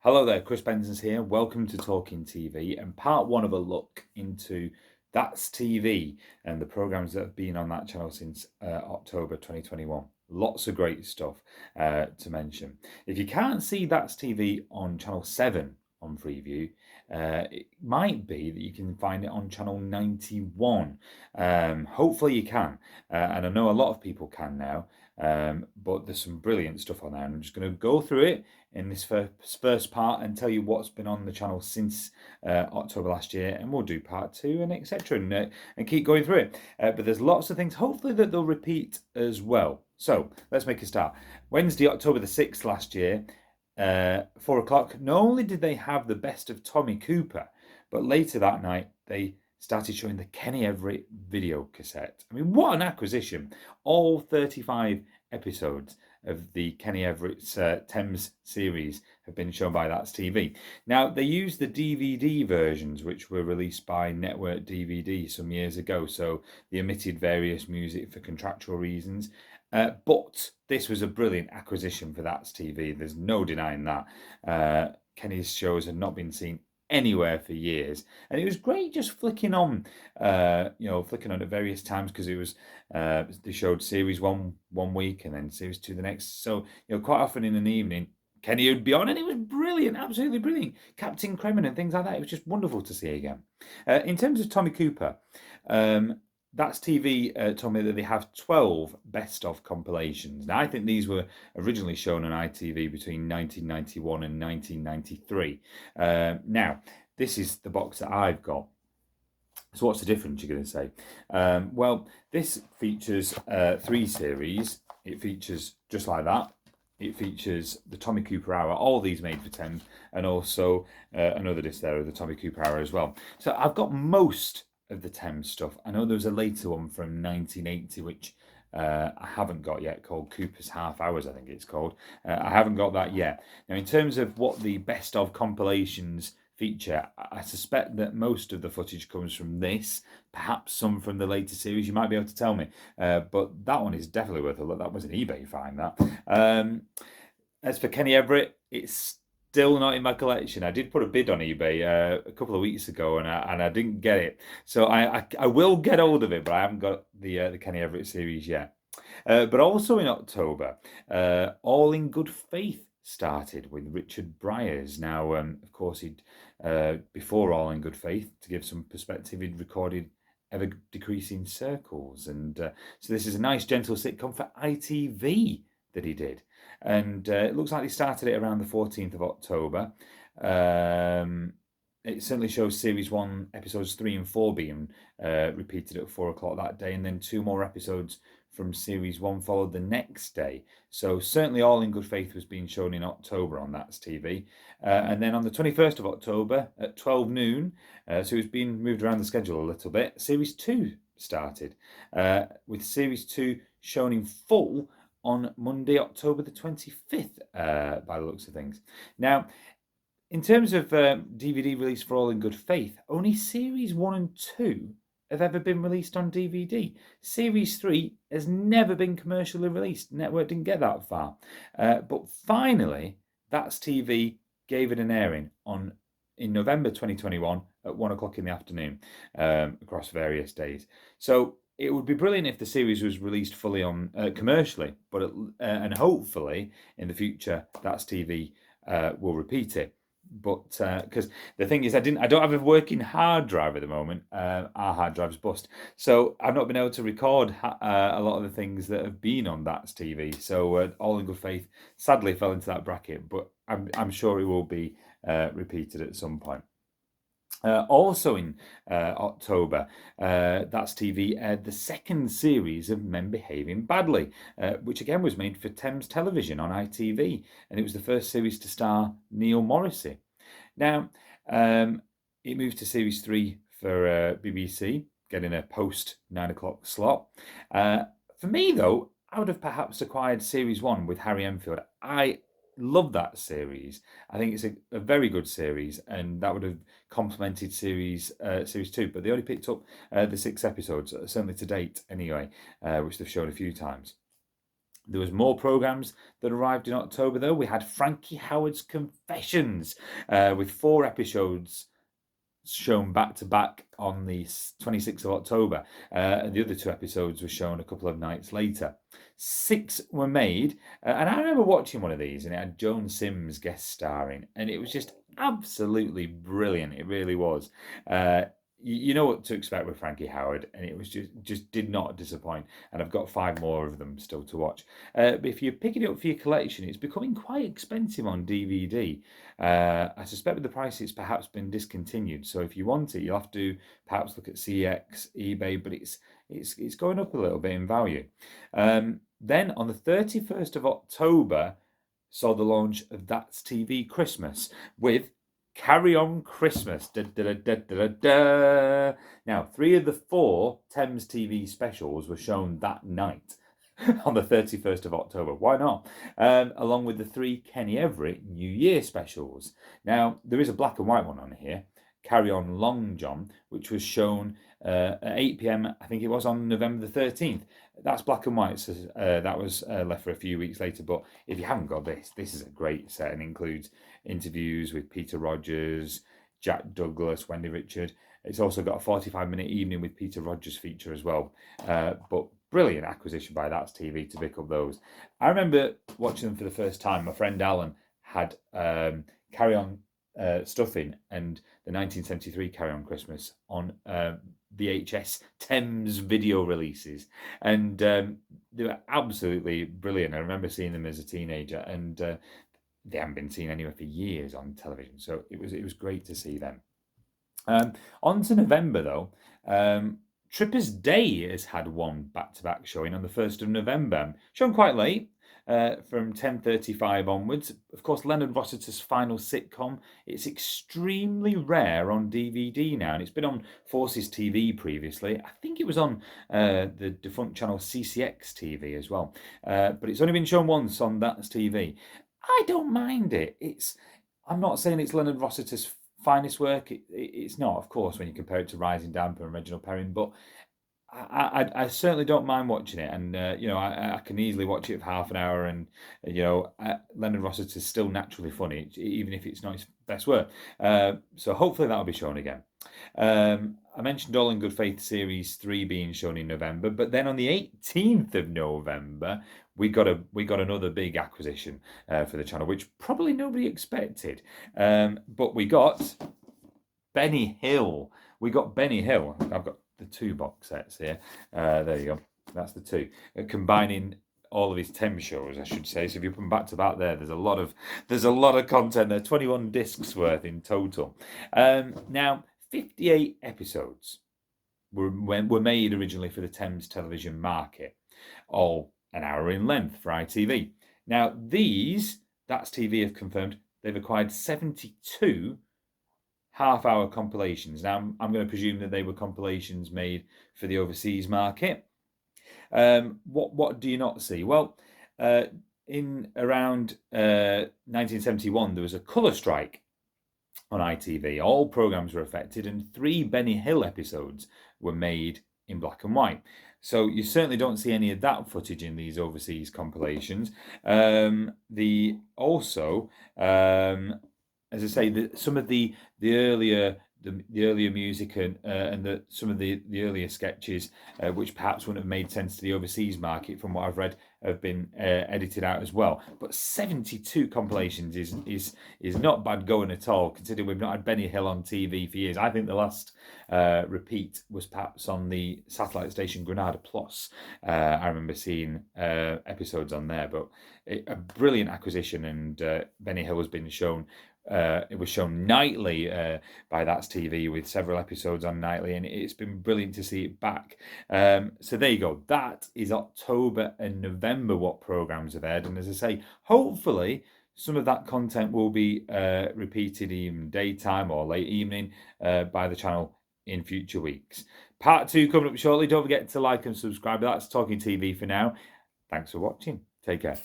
Hello there, Chris Benson's here. Welcome to Talking TV and part one of a look into That's TV and the programmes that have been on that channel since October 2021. Lots of great stuff to mention. If you can't see That's TV on Channel 7 on Freeview, it might be that you can find it on Channel 91. Hopefully you can, and I know a lot of people can now, but there's some brilliant stuff on there, and I'm just going to go through it in this first part and tell you what's been on the channel since October last year, and we'll do part two and etc. And keep going through it. But there's lots of things, hopefully, that they'll repeat as well. So let's make a start. Wednesday, October the 6th last year, 4 o'clock. Not only did they have the best of Tommy Cooper, but later that night they started showing the Kenny Everett video cassette. I mean, what an acquisition! All 35 episodes of the Kenny Everett's Thames series have been shown by That's TV. Now, they used the DVD versions, which were released by Network DVD some years ago, so they omitted various music for contractual reasons. But this was a brilliant acquisition for That's TV. There's no denying that. Kenny's shows had not been seen anywhere for years, and it was great just flicking on at various times, because it was they showed series one week and then series two the next, so quite often in an evening Kenny would be on, and it was brilliant, absolutely brilliant. Captain Kremen and things like that, it was just wonderful to see again. In terms of Tommy Cooper, That's TV told me that they have 12 best of compilations. Now, I think these were originally shown on ITV between 1991 and 1993. Now, this is the box that I've got. So what's the difference, you're going to say? Well, this features 3 series. It features just like that. It features the Tommy Cooper Hour, all these made for 10, and also another disc there of the Tommy Cooper Hour as well. So I've got most of the Thames stuff. I know there was a later one from 1980, which I haven't got yet, called Cooper's Half Hours, I think it's called. I haven't got that yet. Now, in terms of what the best of compilations feature, I suspect that most of the footage comes from this, perhaps some from the later series. You might be able to tell me, but that one is definitely worth a look. That was an eBay find, that. As for Kenny Everett, it's still not in my collection. I did put a bid on eBay a couple of weeks ago, and I didn't get it. So I will get hold of it, but I haven't got the Kenny Everett series yet. But also in October, All in Good Faith started with Richard Briers. Now, of course, he'd before All in Good Faith, to give some perspective, he'd recorded Ever Decreasing Circles, and so this is a nice gentle sitcom for ITV that he did. And it looks like they started it around the 14th of October. It certainly shows series 1, episodes 3 and 4 being repeated at 4 o'clock that day, and then 2 more episodes from series 1 followed the next day. So certainly All in Good Faith was being shown in October on That's TV. And then on the 21st of October at 12 noon, so it's been moved around the schedule a little bit, series 2 started, with series 2 shown in full on Monday, October the 25th, by the looks of things. Now, in terms of DVD release for All in Good Faith, only series 1 and 2 have ever been released on DVD. Series 3 has never been commercially released. Network didn't get that far. But finally, That's TV gave it an airing in November 2021 at 1 o'clock in the afternoon, across various days. So it would be brilliant if the series was released fully on commercially, but and hopefully in the future That's TV will repeat it. But because the thing is, I don't have a working hard drive at the moment. Our hard drive's bust, so I've not been able to record a lot of the things that have been on That's TV. So All in Good Faith sadly fell into that bracket, but I'm sure it will be repeated at some point. Also in October, That's TV aired the second series of Men Behaving Badly, which again was made for Thames Television on ITV, and it was the first series to star Neil Morrissey. Now, it moved to series 3 for BBC, getting a post 9 o'clock slot. For me, though, I would have perhaps acquired series 1 with Harry Enfield. I love that series. I think it's a very good series, and that would have complemented series 2. But they only picked up the 6 episodes, certainly to date anyway, which they've shown a few times. There was more programmes that arrived in October, though. We had Frankie Howerd's Confessions, with 4 episodes shown back to back on the 26th of October, and the other 2 episodes were shown a couple of nights later. 6 were made, and I remember watching one of these, and it had Joan Sims guest starring, and it was just absolutely brilliant. It really was. You know what to expect with Frankie Howerd, and it was just did not disappoint. And I've got 5 more of them still to watch. But if you're picking it up for your collection, it's becoming quite expensive on DVD. I suspect with the price it's perhaps been discontinued. So if you want it, you'll have to perhaps look at CX, eBay, but it's going up a little bit in value. Then on the 31st of October, saw the launch of That's TV Christmas with Carry On Christmas. Da, da, da, da, da, da. Now, 3 of the 4 Thames TV specials were shown that night on the 31st of October. Why not? Along with the 3 Kenny Everett New Year specials. Now, there is a black and white one on here, Carry On Long John, which was shown at 8 p.m, I think it was on November the 13th. That's black and white, so that was left for a few weeks later. But if you haven't got this is a great set and includes interviews with Peter Rogers, Jack Douglas, Wendy Richard. It's also got a 45-minute evening with Peter Rogers feature as well. But brilliant acquisition by That's TV to pick up those. I remember watching them for the first time. My friend Alan had Carry On Stuffing and the 1973 Carry On Christmas on VHS Thames video releases, and they were absolutely brilliant. I remember seeing them as a teenager, and they haven't been seen anywhere for years on television, so it was great to see them. On to November though. Tripper's Day has had one back-to-back showing on the 1st of November, shown quite late. From 10:35 onwards. Of course, Leonard Rossiter's final sitcom. It's extremely rare on DVD now, and it's been on Forces TV previously. I think it was on the defunct channel CCX TV as well, but it's only been shown once on That's TV. I don't mind it. I'm not saying it's Leonard Rossiter's finest work. It's not, of course, when you compare it to Rising Damper and Reginald Perrin, but I certainly don't mind watching it, and I can easily watch it for half an hour, and Leonard Rossiter is still naturally funny, even if it's not his best work. So hopefully that'll be shown again. I mentioned All in Good Faith Series 3 being shown in November, but then on the 18th of November, we got another big acquisition for the channel, which probably nobody expected. But we got Benny Hill. I've got the 2 box sets here. There you go. That's the 2. Combining all of his Thames shows, I should say. So if you put them back to back there's a lot of content there. 21 discs worth in total. Now, 58 episodes were made originally for the Thames television market, all an hour in length for ITV. Now, That's TV have confirmed they've acquired 72 half-hour compilations. Now, I'm going to presume that they were compilations made for the overseas market. What do you not see? Well, in around 1971, there was a colour strike on ITV. All programmes were affected, and 3 Benny Hill episodes were made in black and white. So you certainly don't see any of that footage in these overseas compilations. As I say, some of the earlier music and some of the earlier sketches, which perhaps wouldn't have made sense to the overseas market, from what I've read, have been edited out as well. But 72 compilations is not bad going at all, considering we've not had Benny Hill on TV for years. I think the last repeat was perhaps on the satellite station Granada Plus. I remember seeing episodes on there, but a brilliant acquisition, and Benny Hill has been shown. It was shown nightly by That's TV, with several episodes on nightly, and it's been brilliant to see it back. So there you go. That is October and November what programmes have aired, and as I say, hopefully some of that content will be repeated in daytime or late evening by the channel in future weeks. Part 2 coming up shortly. Don't forget to like and subscribe. That's Talking TV for now. Thanks for watching. Take care.